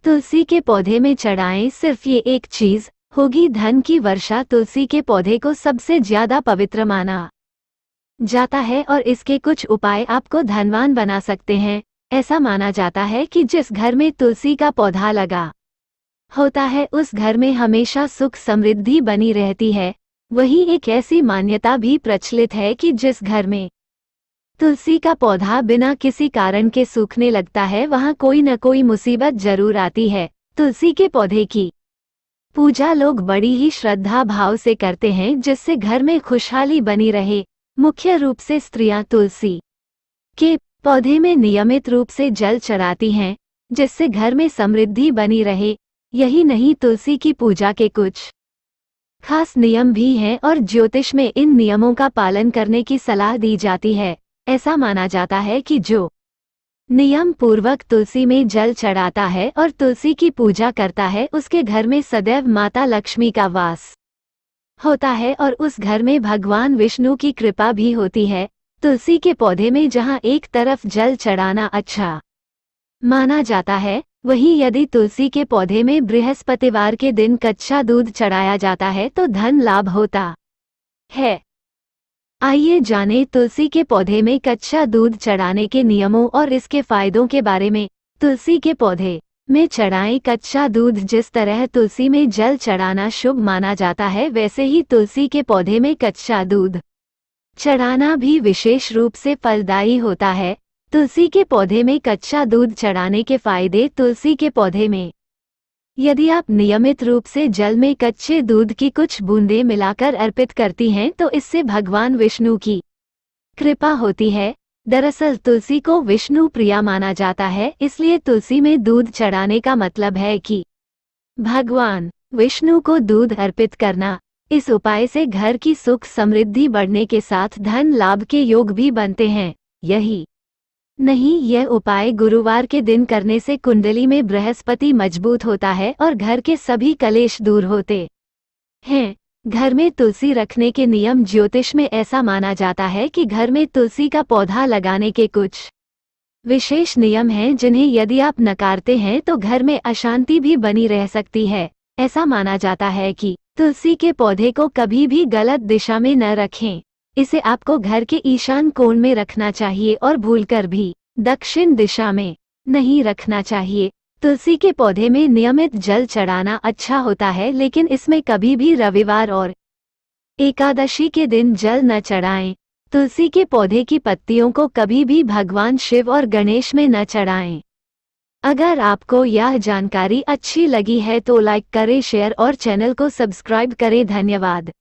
तुलसी के पौधे में चढ़ाएं। सिर्फ ये एक चीज होगी धन की वर्षा। तुलसी के पौधे को सबसे ज्यादा पवित्र माना जाता है और इसके कुछ उपाय आपको धनवान बना सकते हैं। ऐसा माना जाता है कि जिस घर में तुलसी का पौधा लगा होता है उस घर में हमेशा सुख समृद्धि बनी रहती है। वहीं एक ऐसी मान्यता भी प्रचलित है कि जिस घर में तुलसी का पौधा बिना किसी कारण के सूखने लगता है वहां कोई न कोई मुसीबत जरूर आती है। तुलसी के पौधे की पूजा लोग बड़ी ही श्रद्धा भाव से करते हैं जिससे घर में खुशहाली बनी रहे। मुख्य रूप से स्त्रियां तुलसी के पौधे में नियमित रूप से जल चढ़ाती हैं जिससे घर में समृद्धि बनी रहे। यही नहीं, तुलसी की पूजा के कुछ खास नियम भी हैं और ज्योतिष में इन नियमों का पालन करने की सलाह दी जाती है। ऐसा माना जाता है कि जो नियम पूर्वक तुलसी में जल चढ़ाता है और तुलसी की पूजा करता है उसके घर में सदैव माता लक्ष्मी का वास होता है और उस घर में भगवान विष्णु की कृपा भी होती है। तुलसी के पौधे में जहां एक तरफ जल चढ़ाना अच्छा माना जाता है, वहीं यदि तुलसी के पौधे में बृहस्पतिवार के दिन कच्चा दूध चढ़ाया जाता है तो धन लाभ होता है। आइए जानें तुलसी के पौधे में कच्चा दूध चढ़ाने के नियमों और इसके फायदों के बारे में। तुलसी के पौधे में चढ़ाएं कच्चा दूध। जिस तरह तुलसी में जल चढ़ाना शुभ माना जाता है वैसे ही तुलसी के पौधे में कच्चा दूध चढ़ाना भी विशेष रूप से फलदायी होता है। तुलसी के पौधे में कच्चा दूध चढ़ाने के फायदे। तुलसी के पौधे में यदि आप नियमित रूप से जल में कच्चे दूध की कुछ बूंदें मिलाकर अर्पित करती हैं तो इससे भगवान विष्णु की कृपा होती है। दरअसल तुलसी को विष्णु प्रिया माना जाता है, इसलिए तुलसी में दूध चढ़ाने का मतलब है कि भगवान विष्णु को दूध अर्पित करना। इस उपाय से घर की सुख समृद्धि बढ़ने के साथ धन लाभ के योग भी बनते हैं। यही नहीं, यह उपाय गुरुवार के दिन करने से कुंडली में बृहस्पति मजबूत होता है और घर के सभी कलेश दूर होते हैं। घर में तुलसी रखने के नियम। ज्योतिष में ऐसा माना जाता है कि घर में तुलसी का पौधा लगाने के कुछ विशेष नियम हैं जिन्हें यदि आप नकारते हैं तो घर में अशांति भी बनी रह सकती है। ऐसा माना जाता है कि तुलसी के पौधे को कभी भी गलत दिशा में न रखें। इसे आपको घर के ईशान कोण में रखना चाहिए और भूलकर भी दक्षिण दिशा में नहीं रखना चाहिए। तुलसी के पौधे में नियमित जल चढ़ाना अच्छा होता है, लेकिन इसमें कभी भी रविवार और एकादशी के दिन जल न चढ़ाएं। तुलसी के पौधे की पत्तियों को कभी भी भगवान शिव और गणेश में न चढ़ाएं। अगर आपको यह जानकारी अच्छी लगी है तो लाइक करें, शेयर और चैनल को सब्सक्राइब करें। धन्यवाद।